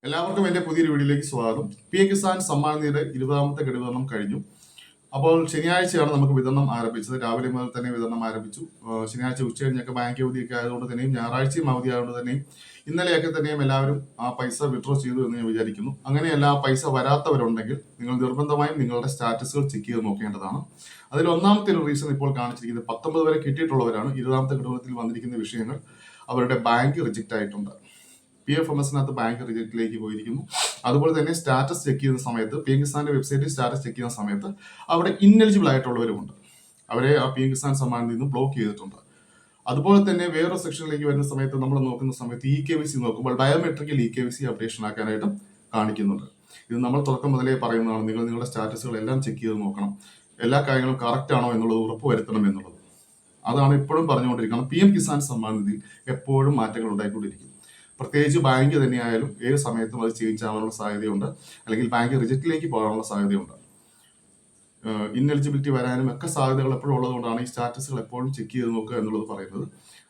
എല്ലാവർക്കും എൻ്റെ പുതിയൊരു വീഡിയോയിലേക്ക് സ്വാഗതം. PM കിസാൻ സമ്മാൻ നിധിയുടെ 20ാമത്തെ ഗഡു വിതരണം കഴിഞ്ഞു. അപ്പോൾ ശനിയാഴ്ചയാണ് നമുക്ക് വിതരണം ആരംഭിച്ചത്. രാവിലെ മുതൽ തന്നെ വിതരണം ആരംഭിച്ചു. ശനിയാഴ്ച ഉച്ച കഴിഞ്ഞൊക്കെ ബാങ്ക് അവധിയൊക്കെ ആയതുകൊണ്ട് തന്നെയും ഞായറാഴ്ചയും അവധി ആയതുകൊണ്ട് തന്നെയും ഇന്നലെയൊക്കെ തന്നെയും എല്ലാവരും ആ പൈസ വിഡ്രോ ചെയ്തു എന്ന് ഞാൻ വിചാരിക്കുന്നു. അങ്ങനെയല്ല ആ പൈസ വരാത്തവരുണ്ടെങ്കിൽ നിങ്ങൾ നിർബന്ധമായും നിങ്ങളുടെ സ്റ്റാറ്റസുകൾ ചെക്ക് ചെയ്ത് നോക്കേണ്ടതാണ്. അതിൽ ഒന്നാമത്തെ ഒരു റീസൺ ഇപ്പോൾ കാണിച്ചിരിക്കുന്നത് 19 വരെ കിട്ടിയിട്ടുള്ളവരാണ്. 20ാമത്തെ ഘടകത്തിൽ വന്നിരിക്കുന്ന വിഷയങ്ങൾ അവരുടെ ബാങ്ക് റിജക്റ്റ് ആയിട്ടുണ്ട്. PFMSനകത്ത് ബാങ്ക് റിജക്റ്റിലേക്ക് പോയിരിക്കുന്നു. അതുപോലെ തന്നെ സ്റ്റാറ്റസ് ചെക്ക് ചെയ്യുന്ന സമയത്ത് PM കിസാന്റെ വെബ്സൈറ്റിൽ സ്റ്റാറ്റസ് ചെക്ക് ചെയ്യുന്ന സമയത്ത് അവിടെ ഇന്നെലിജിബിൾ ആയിട്ടുള്ളവരുമുണ്ട്. അവരെ ആ PM കിസാൻ സമ്മാനിൽ നിന്ന് ബ്ലോക്ക് ചെയ്തിട്ടുണ്ട്. അതുപോലെ തന്നെ വേറൊരു സെക്ഷനിലേക്ക് വരുന്ന സമയത്ത് നമ്മൾ നോക്കുന്ന സമയത്ത് EKYC നോക്കുമ്പോൾ ബയോമെട്രിക്കൽ EKYC അപ്ഡേഷൻ ആക്കാനായിട്ടും കാണിക്കുന്നുണ്ട്. ഇത് നമ്മൾ തുടക്കം മുതലേ പറയുന്നതാണ്. നിങ്ങൾ നിങ്ങളുടെ സ്റ്റാറ്റസുകൾ എല്ലാം ചെക്ക് ചെയ്ത് നോക്കണം. എല്ലാ കാര്യങ്ങളും കറക്റ്റ് ആണോ എന്നുള്ളത് ഉറപ്പ് വരുത്തണം എന്നുള്ളത്. അതാണ് എപ്പോഴും പറഞ്ഞുകൊണ്ടിരിക്കുന്നത്. PM കിസാൻ സമ്മാൻ നിധിയിൽ എപ്പോഴും മാറ്റങ്ങൾ ഉണ്ടായിക്കൊണ്ടിരിക്കും. പ്രത്യേകിച്ച് ബാങ്ക് തന്നെയായാലും ഏത് സമയത്തും അത് ചേഞ്ച് ആവാനുള്ള സാധ്യതയുണ്ട്, അല്ലെങ്കിൽ ബാങ്ക് റിജക്റ്റിലേക്ക് പോകാനുള്ള സാധ്യതയുണ്ട്. ഇന്നെലിജിബിലിറ്റി വരാനും ഒക്കെ സാധ്യതകൾ എപ്പോഴും ഉള്ളതുകൊണ്ടാണ് ഈ സ്റ്റാറ്റസുകൾ എപ്പോഴും ചെക്ക് ചെയ്ത് നോക്കുക എന്നുള്ളത് പറയുന്നത്.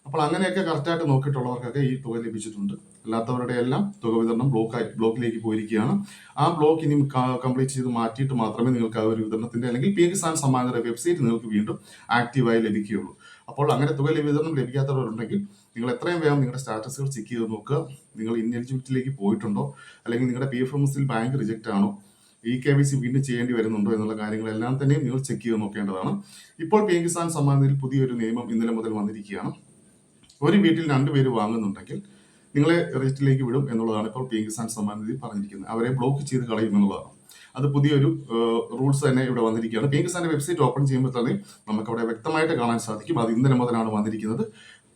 അപ്പോൾ അങ്ങനെയൊക്കെ കറക്റ്റായിട്ട് നോക്കിയിട്ടുള്ളവർക്കൊക്കെ ഈ തുക ലഭിച്ചിട്ടുണ്ട്. അല്ലാത്തവരുടെ എല്ലാം തുക വിതരണം ബ്ലോക്കിലേക്ക് പോയിരിക്കുകയാണ്. ആ ബ്ലോക്ക് ഇനി കംപ്ലീറ്റ് ചെയ്ത് മാറ്റിയിട്ട് മാത്രമേ നിങ്ങൾക്ക് ആ ഒരു വിതരണത്തിന്റെ അല്ലെങ്കിൽ PM കിസാൻ സമ്മാനിയുടെ വെബ്സൈറ്റ് നിങ്ങൾക്ക് വീണ്ടും ആക്റ്റീവായി ലഭിക്കുകയുള്ളൂ. അപ്പോൾ അങ്ങനെ തുക വിതരണം ലഭിക്കാത്തവരുണ്ടെങ്കിൽ നിങ്ങൾ എത്രയും വേഗം നിങ്ങളുടെ സ്റ്റാറ്റസുകൾ ചെക്ക് ചെയ്ത് നോക്കുക. നിങ്ങൾ ഇന്നെലിജിബിലിറ്റിയിലേക്ക് പോയിട്ടുണ്ടോ, അല്ലെങ്കിൽ നിങ്ങളുടെ PFMSൽ ബാങ്ക് റിജക്റ്റ് ആണോ, EKYC വീണ്ടും ചെയ്യേണ്ടി വരുന്നുണ്ടോ എന്നുള്ള കാര്യങ്ങളെല്ലാം തന്നെയും നിങ്ങൾ ചെക്ക് ചെയ്ത് നോക്കേണ്ടതാണ്. ഇപ്പോൾ PM കിസാൻ സമ്മാൻ നിധിയിൽ പുതിയൊരു നിയമം ഇന്നലെ മുതൽ വന്നിരിക്കുകയാണ്. ഒരു വീട്ടിൽ 2 പേര് വാങ്ങുന്നുണ്ടെങ്കിൽ നിങ്ങളെ റിജക്റ്റിലേക്ക് വിടും എന്നുള്ളതാണ് ഇപ്പോൾ PM കിസാൻ സമ്മാൻ നിധി പറഞ്ഞിരിക്കുന്നത്. അവരെ ബ്ലോക്ക് ചെയ്ത് കളയും എന്നുള്ളതാണ്. അത് പുതിയൊരു റൂൾസ് തന്നെ ഇവിടെ വന്നിരിക്കുകയാണ്. PM കിസാന്റെ വെബ്സൈറ്റ് ഓപ്പൺ ചെയ്യുമ്പോൾ തന്നെ നമുക്ക് അവിടെ വ്യക്തമായിട്ട് കാണാൻ സാധിക്കും. അത് ഇന്നലെ മുതലാണ് വന്നിരിക്കുന്നത്.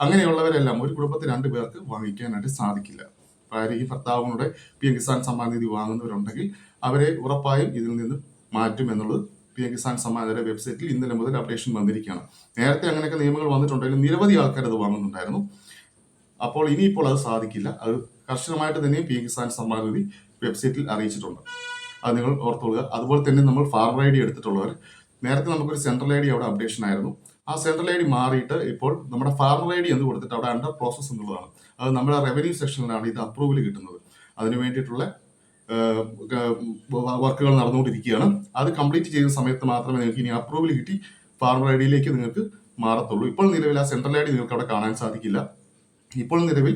അങ്ങനെയുള്ളവരെല്ലാം ഒരു കുടുംബത്തിൽ 2 പേർക്ക് വാങ്ങിക്കാനായിട്ട് സാധിക്കില്ല. ഭാര്യയും ഭർത്താവിനോട് PM കിസാൻ സമ്മാൻ നിധി വാങ്ങുന്നവരുണ്ടെങ്കിൽ അവരെ ഉറപ്പായും ഇതിൽ നിന്ന് മാറ്റും എന്നുള്ളത് PM കിസാൻ സമ്മാൻ നിധിയുടെ വെബ്സൈറ്റിൽ ഇന്നലെ മുതൽ അപ്ഡേഷൻ വന്നിരിക്കുകയാണ്. നേരത്തെ അങ്ങനെയൊക്കെ നിയമങ്ങൾ വന്നിട്ടുണ്ടെങ്കിലും നിരവധി ആൾക്കാർ അത് വാങ്ങുന്നുണ്ടായിരുന്നു. അപ്പോൾ ഇനിയിപ്പോൾ അത് സാധിക്കില്ല. അത് കർശനമായിട്ട് തന്നെ PM കിസാൻ സമ്മാൻ നിധി വെബ്സൈറ്റിൽ അറിയിച്ചിട്ടുണ്ട്. അത് നിങ്ങൾ ഓർത്തുകൊള്ളുക. അതുപോലെ തന്നെ നമ്മൾ ഫാർമർ ID എടുത്തിട്ടുള്ളവർ, നേരത്തെ നമുക്കൊരു സെൻട്രൽ ID അവിടെ അപ്ഡേഷൻ ആയിരുന്നു. ആ സെൻട്രൽ ID മാറിയിട്ട് ഇപ്പോൾ നമ്മുടെ ഫാർമർ ID എന്ന് കൊടുത്തിട്ട് അവിടെ അണ്ടർ പ്രോസസ് എന്നുള്ളതാണ്. അത് നമ്മുടെ റവന്യൂ സെക്ഷനിലാണ് ഇത് അപ്രൂവൽ കിട്ടുന്നത്. അതിന് വേണ്ടിയിട്ടുള്ള വർക്കുകൾ നടന്നുകൊണ്ടിരിക്കുകയാണ്. അത് കംപ്ലീറ്റ് ചെയ്യുന്ന സമയത്ത് മാത്രമേ നിങ്ങൾക്ക് ഇനി അപ്രൂവൽ കിട്ടി ഫാർമർ ID നിങ്ങൾക്ക് മാറത്തുള്ളൂ. ഇപ്പോൾ നിലവിൽ ആ സെൻട്രൽ ID നിങ്ങൾക്ക് അവിടെ കാണാൻ സാധിക്കില്ല. ഇപ്പോൾ നിലവിൽ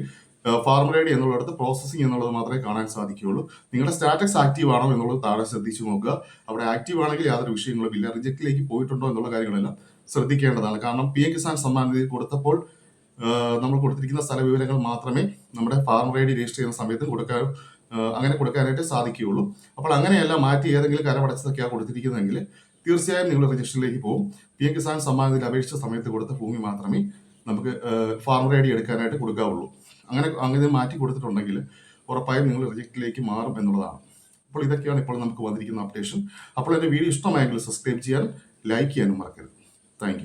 ഫാർമർ ID എന്നുള്ളിടത്ത് പ്രോസസ്സിംഗ് എന്നുള്ളത് മാത്രമേ കാണാൻ സാധിക്കുകയുള്ളൂ. നിങ്ങളുടെ സ്റ്റാറ്റസ് ആക്റ്റീവ് ആണോ എന്നുള്ളത് താഴെ ശ്രദ്ധിച്ചു നോക്കുക. അവിടെ ആക്റ്റീവ് ആണെങ്കിൽ യാതൊരു വിഷയങ്ങളും ഇല്ല. റിജക്റ്റിലേക്ക് പോയിട്ടുണ്ടോ എന്നുള്ള കാര്യങ്ങളെല്ലാം ശ്രദ്ധിക്കേണ്ടതാണ്. കാരണം PM കിസാൻ സമ്മാൻ നിധി കൊടുത്തപ്പോൾ നമ്മൾ കൊടുത്തിരിക്കുന്ന സ്ഥല വിവരങ്ങൾ മാത്രമേ നമ്മുടെ ഫാർമർ ID രജിസ്റ്റർ ചെയ്യുന്ന സമയത്ത് അങ്ങനെ കൊടുക്കാനായിട്ട് സാധിക്കുകയുള്ളൂ. അപ്പോൾ അങ്ങനെയല്ല മാറ്റി ഏതെങ്കിലും കരമടച്ചതൊക്കെയാണ് കൊടുത്തിരിക്കുന്നതെങ്കിൽ തീർച്ചയായും നിങ്ങൾ രജിസ്റ്ററിലേക്ക് പോകും. PM കിസാൻ സമ്മാൻ നിധിയിൽ അപേക്ഷിച്ച സമയത്ത് കൊടുത്ത ഭൂമി മാത്രമേ നമുക്ക് ഫാർമർ ID എടുക്കാനായിട്ട് കൊടുക്കാവുള്ളൂ. അങ്ങനെ മാറ്റി കൊടുത്തിട്ടുണ്ടെങ്കിൽ ഉറപ്പായും നിങ്ങൾ റിജക്റ്റിലേക്ക് മാറും എന്നുള്ളതാണ്. അപ്പോൾ ഇതൊക്കെയാണ് ഇപ്പോൾ നമുക്ക് വന്നിരിക്കുന്ന അപ്ഡേഷൻ. അപ്പോൾ എൻ്റെ വീഡിയോ ഇഷ്ടമായെങ്കിൽ സബ്സ്ക്രൈബ് ചെയ്യാനും ലൈക്ക് ചെയ്യാനും മറക്കരുത്. താങ്ക്